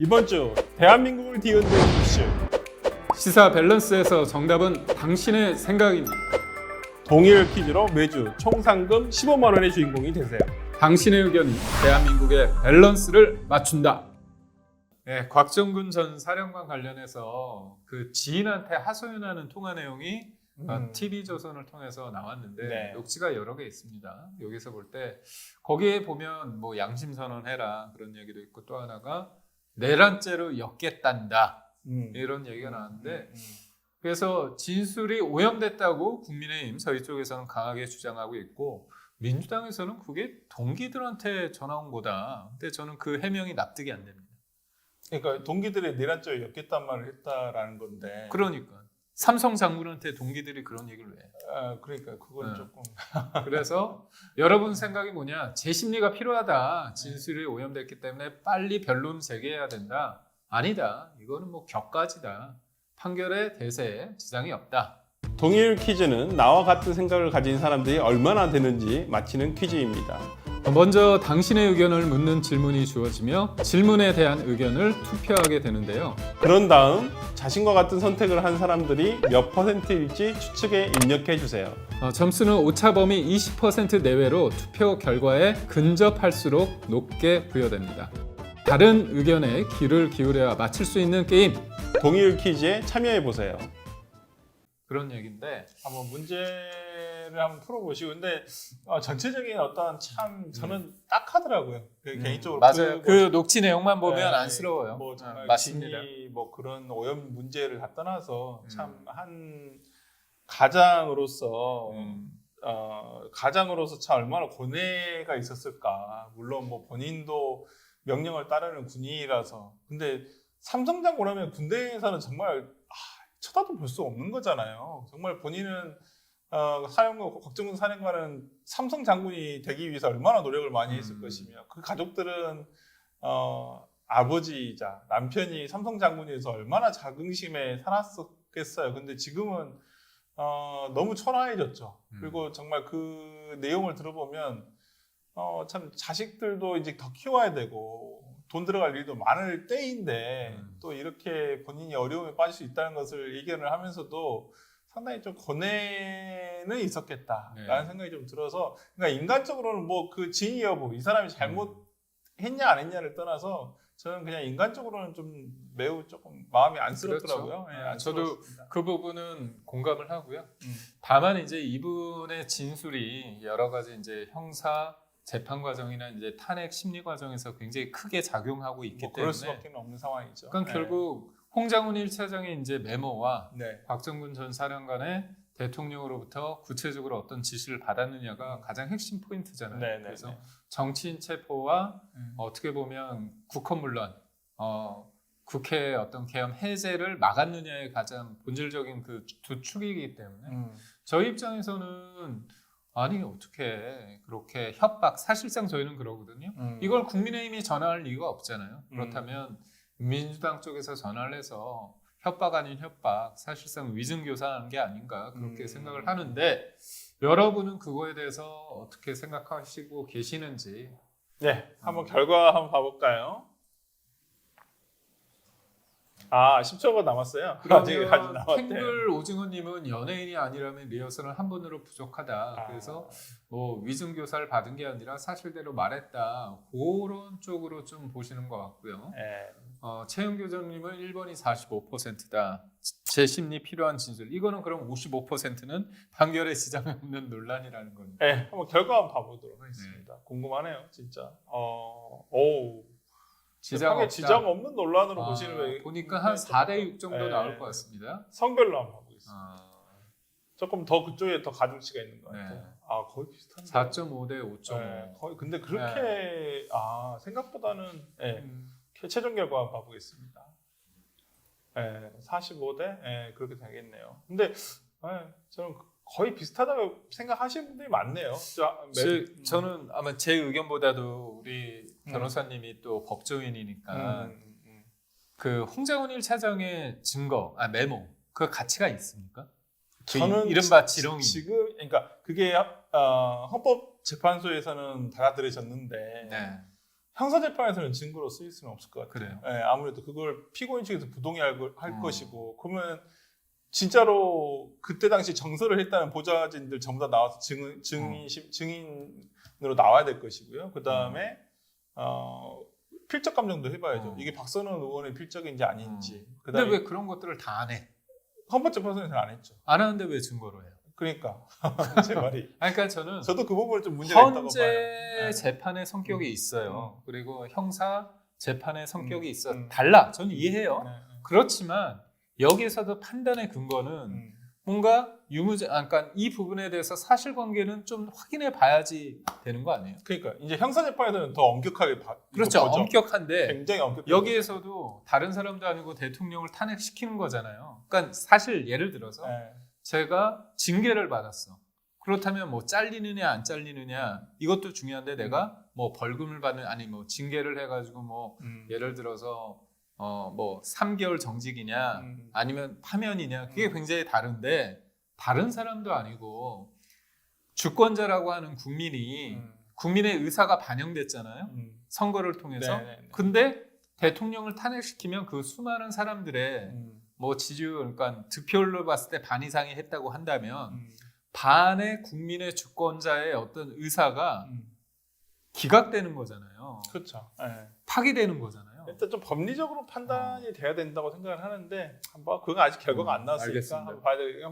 이번 주 대한민국을 뒤흔든 이슈 시사 밸런스에서 정답은 당신의 생각입니다. 동일 퀴즈로 매주 총 상금 15만 원의 주인공이 되세요. 당신의 의견이 대한민국의 밸런스를 맞춘다. 네, 곽정근 전 사령관 관련해서 그 지인한테 하소연하는 통화 내용이 TV조선을 통해서 나왔는데 네. 녹취가 여러 개 있습니다. 여기서 볼 때 거기에 보면 뭐 양심선언해라 그런 얘기도 있고 또 하나가 내란죄로 엮겠단다 이런 얘기가 나왔는데 그래서 진술이 오염됐다고 국민의힘 저희 쪽에서는 강하게 주장하고 있고 민주당에서는 그게 동기들한테 전화 온 거다. 근데 저는 그 해명이 납득이 안 됩니다. 그러니까 동기들이 내란죄에 엮겠단 말을 했다라는 건데. 그러니까 삼성 장군한테 동기들이 그런 얘기를 왜 해? 그러니까 그건 조금. 그래서 여러분 생각이 뭐냐? 재심리가 필요하다. 진술이 오염됐기 때문에 빨리 변론 재개해야 된다. 아니다. 이거는 뭐 격가지다. 판결의 대세에 지장이 없다. 동일 퀴즈는 나와 같은 생각을 가진 사람들이 얼마나 되는지 맞히는 퀴즈입니다. 먼저 당신의 의견을 묻는 질문이 주어지며 질문에 대한 의견을 투표하게 되는데요. 그런 다음 자신과 같은 선택을 한 사람들이 몇 %일지 추측에 입력해 주세요. 점수는 오차범위 20% 내외로 투표 결과에 근접할수록 높게 부여됩니다. 다른 의견에 귀를 기울여야 맞출 수 있는 게임. 동일 퀴즈에 참여해 보세요. 그런 얘기인데 한번 문제를 한번 풀어보시고 근데 전체적인 어떤 참 저는 딱하더라고요. 개인적으로 맞아요. 그 녹취 내용만 보면 네, 안쓰러워요. 뭐 정말 맞습니다. 진이 뭐 그런 오염 문제를 다 떠나서 참 한 가장으로서 가장으로서 참 얼마나 고뇌가 있었을까. 물론 뭐 본인도 명령을 따르는 군인이라서 근데 삼성 장군 하면 군대에서는 정말 쳐다도 볼 수 없는 거잖아요. 정말 본인은 사령관 곽정근 사령관은 삼성 장군이 되기 위해서 얼마나 노력을 많이 했을 것이며 그 가족들은 아버지이자 남편이 삼성 장군이어서 얼마나 자긍심에 살았었겠어요. 근데 지금은 너무 초라해졌죠. 그리고 정말 그 내용을 들어보면 참 자식들도 이제 더 키워야 되고 돈 들어갈 일도 많을 때인데 또 이렇게 본인이 어려움에 빠질 수 있다는 것을 예견을 하면서도 상당히 좀 고뇌는 있었겠다라는 생각이 좀 들어서 그러니까 인간적으로는 뭐 그 진위 여부 이 사람이 잘못했냐 안 했냐를 떠나서 저는 그냥 인간적으로는 좀 매우 조금 마음이 안쓰럽더라고요. 그렇죠. 네, 저도 그 부분은 공감을 하고요. 다만 이제 이분의 진술이 여러 가지 이제 형사 재판 과정이나 이제 탄핵 심리 과정에서 굉장히 크게 작용하고 있기 때문에 그럴 수밖에 없는 상황이죠. 그러니까 결국 홍장훈 1차장의 이제 메모와 네. 곽정근 전 사령관의 대통령으로부터 구체적으로 어떤 지시를 받았느냐가 가장 핵심 포인트잖아요. 네, 그래서 정치인 체포와 어떻게 보면 국헌문란, 국회 어떤 계엄 해제를 막았느냐의 가장 본질적인 그 두 축이기 때문에 저희 입장에서는 아니 어떻게 그렇게 협박 사실상 저희는 그러거든요. 이걸 국민의힘이 전화할 이유가 없잖아요. 그렇다면 민주당 쪽에서 전화를 해서 협박 아닌 협박 사실상 위증교사하는 게 아닌가 그렇게 생각을 하는데 여러분은 그거에 대해서 어떻게 생각하시고 계시는지 네, 한번 결과 한번 봐볼까요? 10초가 남았어요. 아직 남았대요. 탱글 오징어님은 연예인이 아니라면 리허설은 한 번으로 부족하다. 그래서 뭐 위증교사를 받은 게 아니라 사실대로 말했다. 그런 쪽으로 좀 보시는 것 같고요. 네. 최영교정님은 1번이 45%다. 재심리 필요한 진술. 이거는 그럼 55%는 판결에 지장이 없는 논란이라는 겁니다. 네, 한번 결과 한번 봐보도록 하겠습니다. 궁금하네요, 진짜. 지장 없는 논란으로 보시는 보니까 한 4대6 정도 나올 것 같습니다. 성별로 한번 봐보겠습니다. 조금 더 그쪽에 더 가중치가 있는 것 같아요. 거의 비슷한데. 4.5대 5.5. 네, 거의 근데 그렇게 생각보다는 최종 결과 한번 봐보겠습니다. 45대 그렇게 되겠네요. 근데 저는 거의 비슷하다고 생각하시는 분들이 많네요. 저는 아마 제 의견보다도 우리 변호사님이 또 법조인이니까 그 홍장훈 1차장의 증거, 메모 그 가치가 있습니까? 저는 이른바 지렁이. 지금 그러니까 그게 헌법재판소에서는 받아들여졌는데 형사재판에서는 증거로 쓰일 수는 없을 것 같아요. 그래요. 예, 아무래도 그걸 피고인 측에서 부동의할 어. 것이고, 그러면 진짜로 그때 당시 정서를 했다는 보좌진들 전부 다 나와서 증인으로 나와야 될 것이고요. 그 다음에 필적 감정도 해봐야죠. 이게 박선원 의원의 필적인지 아닌지. 근데 그다음에 왜 그런 것들을 다 안 해? 헌법재판소에서는 안 했죠. 안 하는데 왜 증거로 해요? 그러니까 제 말이. 아니, 그러니까 저는 저도 그 부분에 좀 문제가 있다고 봐요. 헌재 재판의 성격이 있어요. 그리고 형사 재판의 성격이 있어. 음. 달라. 저는 이해해요. 네, 그렇지만 여기에서도 판단의 근거는 네. 뭔가 그러니까 이 부분에 대해서 사실관계는 좀 확인해 봐야지 되는 거 아니에요? 그러니까 이제 형사재판에서는 더 엄격하게 그렇죠. 보죠. 엄격한데 굉장히 엄격하게 여기에서도 다른 사람도 아니고 대통령을 탄핵시키는 거잖아요. 그러니까 사실 예를 들어서 보죠. 네. 제가 징계를 받았어. 그렇다면 뭐 잘리느냐 안 잘리느냐 이것도 중요한데 내가 뭐 벌금을 받는 아니 뭐 징계를 해가지고 뭐 예를 들어서 뭐 3개월 정직이냐 아니면 파면이냐 그게 굉장히 다른데 다른 사람도 아니고 주권자라고 하는 국민의 의사가 반영됐잖아요. 선거를 통해서. 네네네. 근데 대통령을 탄핵시키면 그 수많은 사람들의 뭐 지지율 그러니까 득표율로 봤을 때 반 이상이 했다고 한다면 반의 국민의 주권자의 어떤 의사가 기각되는 거잖아요. 그렇죠. 네. 파기되는 거잖아요. 일단 좀 법리적으로 판단이 돼야 된다고 생각을 하는데 뭐 그건 아직 결과가 안 나왔으니까 알겠습니다. 한번 봐야 되겠